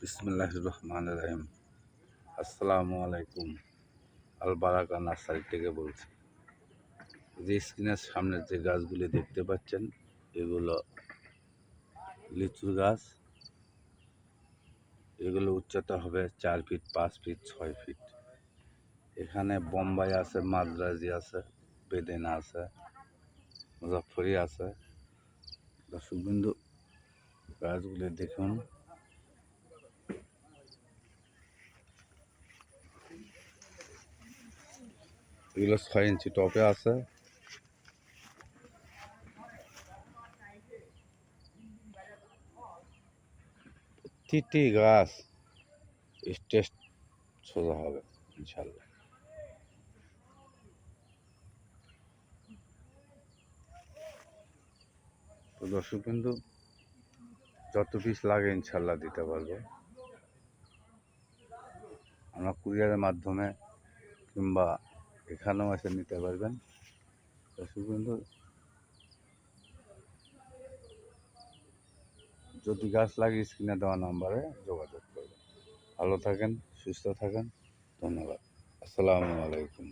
বিসমিল্লাহির রহমানির রহিম। আসসালামু আলাইকুম। আল বারাকা নার্সারি থেকে বলছি। যে স্ক্রিনের সামনে যে গাছগুলি দেখতে পাচ্ছেন এগুলো লিচুর গাছ। এগুলো উচ্চতা হবে 4 ফিট, 5 ফিট, 6 ফিট। এখানে বোম্বাই আছে, মাদ্রাজি আছে, বেদেনা আছে, মুজাফফরি আছে। দর্শকবিন্দু, গাছগুলি দেখুন। এগুলো 6 ইঞ্চি টপে আছে। প্রতিটি গাছ টেস্ট সোজা হবে ইনশাল্লাহ। তো দর্শকবিন্দু, যত পিস লাগে ইনশাল্লাহ দিতে পারবো। আমরা কুরিয়ারের মাধ্যমে কিংবা এখানেও এসে নিতে পারবেন। দর্শকবিন্দু, যদি গাছ লাগে স্ক্রিনে দেওয়া নাম্বারে যোগাযোগ করবেন। ভালো থাকেন, সুস্থ থাকেন। ধন্যবাদ। আসসালামু আলাইকুম।